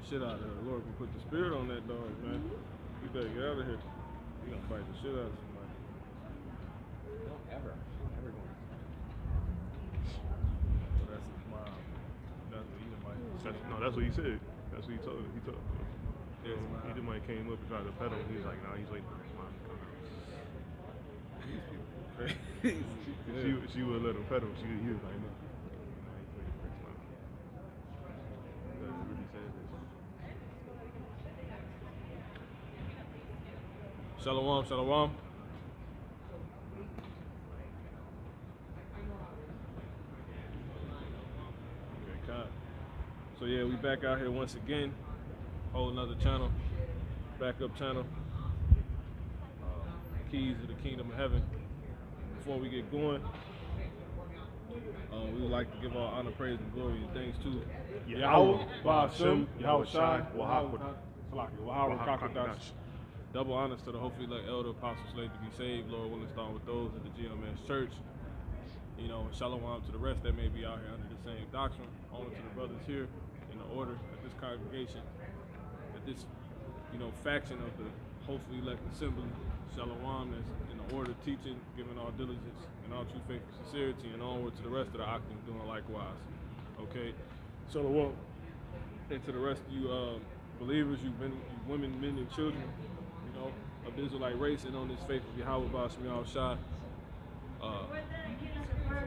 shit out of her. The Lord can put the spirit on that dog, man. You better get out of here. You gonna bite the shit out of somebody. Don't ever go. Well, that's his mom. That's what he might. No, that's what he said. That's what he told her. He told her. Yeah, he just might came up and tried to pet him. He was like, nah, he's waiting for his mom to come out. These people crazy. She would let him pet him. He was like, no. He's waiting for his mom. That's what he said. Shalom, shalom. Okay, God. So yeah, we back out here once again. Whole another channel, backup channel. Keys to the kingdom of heaven. Before we get going, we would like to give all honor, praise, and glory and thanks to Yahweh, Ba'ashem, Yahweh Shai, Wahakadash. Double honors to the hopefully elect elder apostles slated to be saved, Lord willing, start with those at the GMS church. You know, and shalom to the rest that may be out here under the same doctrine. Honor to the brothers here in the order at this congregation, at this, faction of the hopefully elect assembly. Shalom that's in the order teaching, giving all diligence and all true faith and sincerity, and onward to the rest of the octane doing likewise. Okay, shalom. And to the rest of you believers, you women, men, and children, of the Israelite race and on this faith of Yahweh Ba'ashem Yahweh Shai.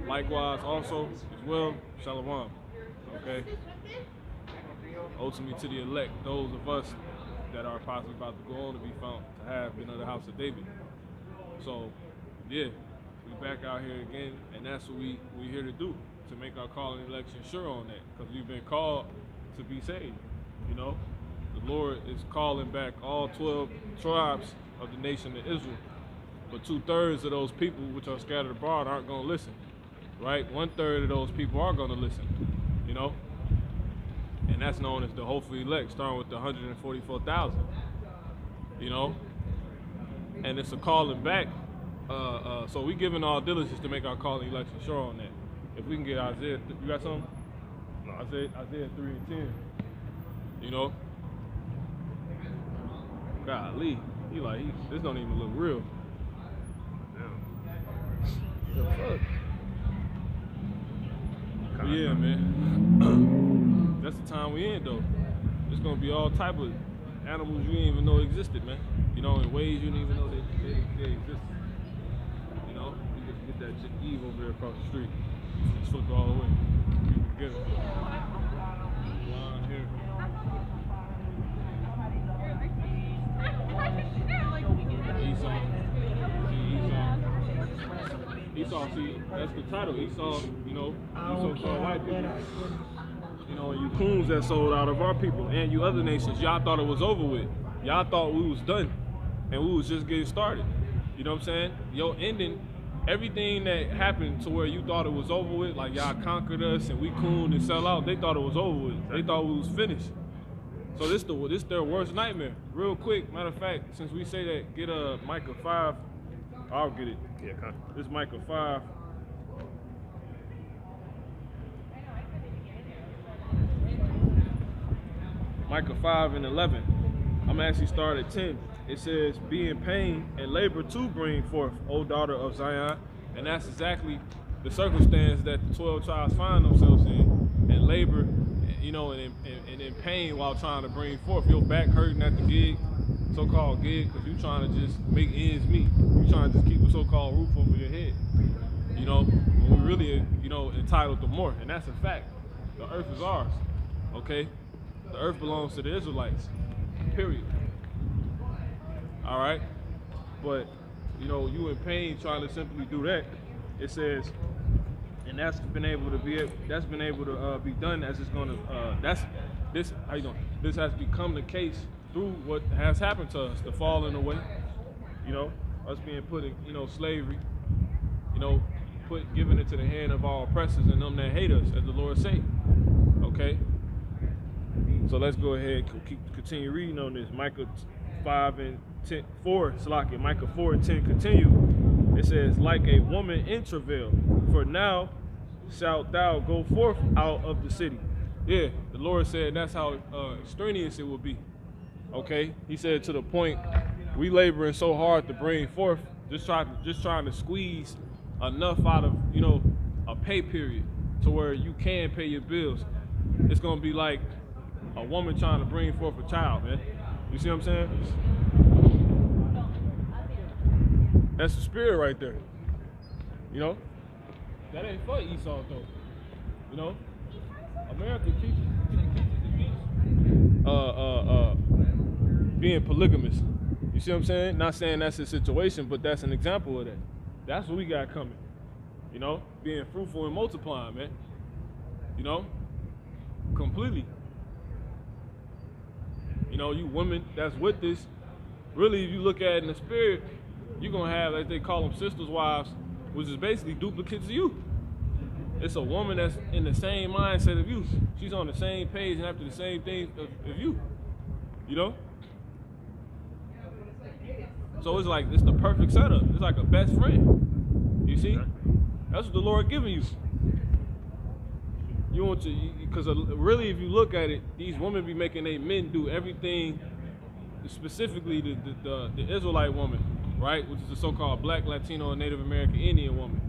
Likewise also as well, shalom. Okay. Ultimately to the elect, those of us that are possibly about to go on to be found to have been of the house of David. So yeah, we back out here again, and that's what we here to do, to make our calling and election sure on that, because we've been called to be saved. The Lord is calling back all 12 tribes of the nation of Israel, but 2/3 of those people which are scattered abroad aren't going to listen, right? 1/3 of those people are going to listen, and that's known as the hopefully elect, starting with the 144,000, and it's a calling back. So we giving all diligence to make our calling election sure on that. If we can get Isaiah, you got something? No, Isaiah 3:10. Golly, this don't even look real. Damn. The fuck? But yeah, man. That's the time we in though. It's gonna be all type of animals you didn't even know existed, man. In ways you didn't even know they existed. You just get that chick Eve over there across the street. Just flip all the way. You can get it. Line here. Esau, see, that's the title. Esau, Esau called white people. And you coons that sold out of our people, and you other nations, y'all thought it was over with. Y'all thought we was done, and we was just getting started. You know what I'm saying? Your ending, everything that happened to where you thought it was over with, like y'all conquered us and we cooned and sell out, they thought it was over with. They thought we was finished. So this their worst nightmare. Real quick, matter of fact, since we say that, get Micah 5. I'll get it. Yeah, this is Micah 5. Micah 5:11. I'm actually start at 10. It says, "Be in pain and labor to bring forth, O daughter of Zion." And that's exactly the circumstance that the 12 tribes find themselves in, and labor, and in pain while trying to bring forth. Your back hurting at the gig, so-called gig, because you're trying to just make ends meet. You're trying to just keep a so-called roof over your head. When we really, entitled to more, and that's a fact. The earth is ours, okay? The earth belongs to the Israelites, period. All right? But, you in pain trying to simply do that. It says, and that's been able to be done as it's going to, how you doing? This has become the case through what has happened to us, the falling away, us being put in, slavery, giving it to the hand of our oppressors and them that hate us, as the Lord say, okay? So let's go ahead and continue reading on this. Micah 5:4, Salakia, Micah 4:10, continue. It says, "Like a woman in travail, for now shalt thou go forth out of the city, Yeah, the Lord said that's how strenuous it will be. Okay, He said to the point we laboring so hard to bring forth, just trying to squeeze enough out of a pay period to where you can pay your bills. It's gonna be like a woman trying to bring forth a child, man. You see what I'm saying? That's the spirit right there. You know, that ain't for Esau though. You know, America teaches being polygamous. You see what I'm saying? Not saying that's the situation, but that's an example of that. That's what we got coming. You know, being fruitful and multiplying, man. You know, completely. You know, you women that's with this, really, if you look at it in the spirit, you're gonna have, as they call them, sisters' wives, which is basically duplicates of you. It's a woman that's in the same mindset of you. She's on the same page and after the same thing of you. You know? So it's like, it's the perfect setup. It's like a best friend. You see? That's what the Lord giving you. You want to, because really, if you look at it, these women be making their men do everything, specifically the Israelite woman, right? Which is the so-called Black, Latino, and Native American Indian woman.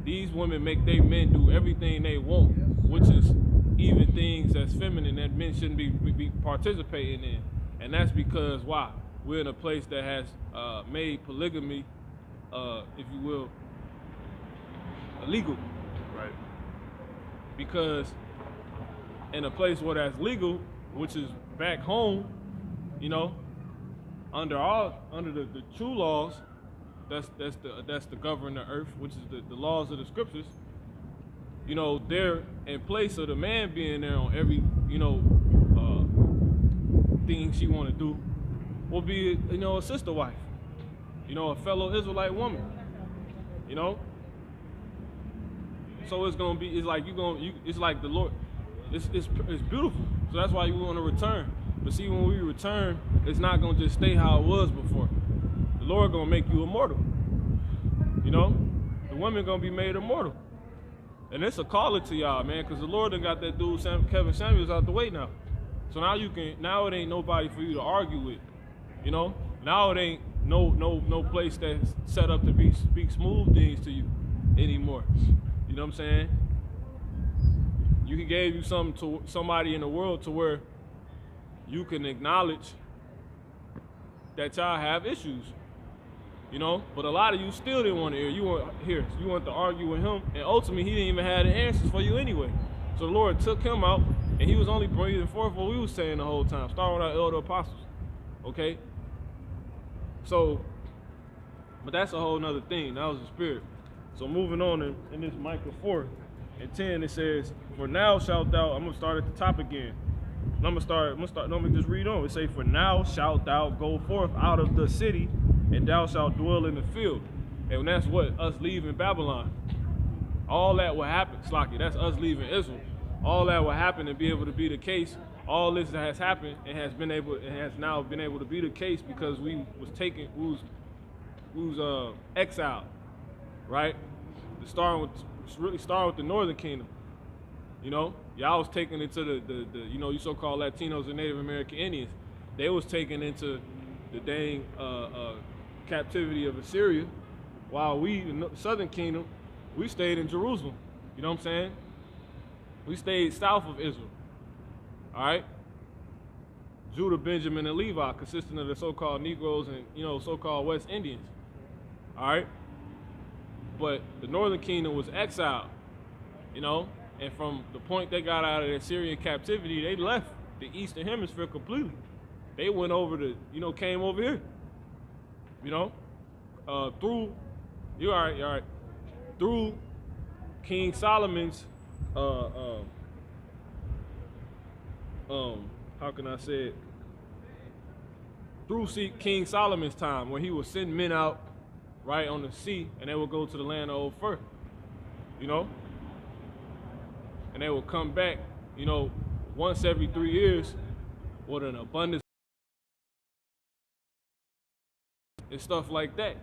These women make their men do everything they want, which is even things that's feminine that men shouldn't be participating in. And that's because, why? We're in a place that has made polygamy, if you will, illegal. Right. Because in a place where that's legal, which is back home, you know, under the true laws, that's the govern the earth, which is the laws of the scriptures. You know, they're in place of the man being there on every thing she want to do, will be a sister wife, a fellow Israelite woman, So it's gonna be, it's like it's like the Lord, it's beautiful. So that's why you want to return. But see, when we return, it's not gonna just stay how it was before. The Lord gonna make you immortal. The women gonna be made immortal. And it's a caller to y'all, man, because the Lord done got that dude Kevin Samuels out the way now. So now it ain't nobody for you to argue with. Now it ain't no place that's set up to speak smooth things to you anymore. You know what I'm saying? He gave you something to somebody in the world to where you can acknowledge that y'all have issues. But a lot of you still didn't want to hear. You want to argue with him, and ultimately he didn't even have the answers for you anyway. So the Lord took him out, and he was only bringing forth what we was saying the whole time, starting with our elder apostles. Okay? So, but that's a whole nother thing. That was the spirit. So moving on in this Micah 4 and 10, it says, "For now shalt thou," I'm gonna start at the top again. I'm gonna just read on. It say, "For now shalt thou go forth out of the city, and thou shalt dwell in the field." And that's what? Us leaving Babylon. All that will happen, Slaki, that's us leaving Israel. All that will happen and be able to be the case. All this that has happened and has now been able to be the case because we was exiled, right? Really starting with the Northern Kingdom. Y'all was taken into the you so-called Latinos and Native American Indians. They was taken into the dang captivity of Assyria, while we, in the Southern Kingdom, we stayed in Jerusalem. You know what I'm saying? We stayed south of Israel. All right? Judah, Benjamin, and Levi, consisting of the so-called Negroes and, so-called West Indians. All right? But the Northern Kingdom was exiled, and from the point they got out of the Assyrian captivity, they left the Eastern Hemisphere completely. They went over came over here, through, you're all right, through King Solomon's, how can I say it? Through King Solomon's time, when he would send men out, right, on the sea, and they would go to the land of Old Fur, and they would come back, once every 3 years with an abundance and stuff like that.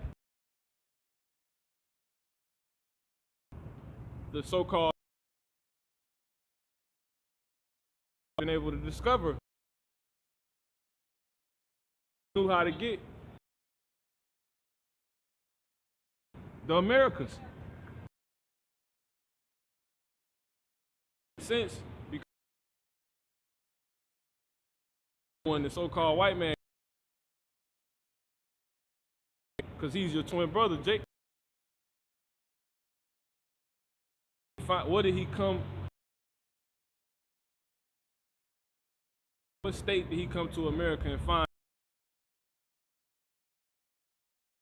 The so-called been able to discover, knew how to get the Americas. Since because when the so-called white man, because he's your twin brother, Jake. What did he come? What state did he come to America and find?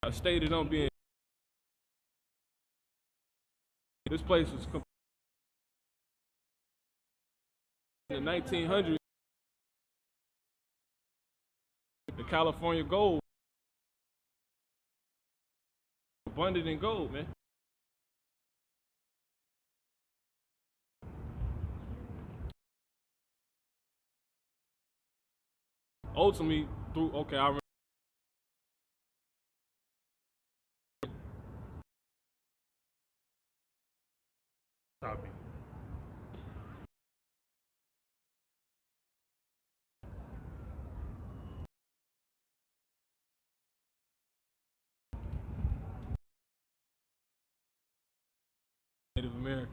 A state that don't be in. This place was in the 1900s. The California gold, abundant in gold, man. Ultimately, through I remember. Copy. Native American.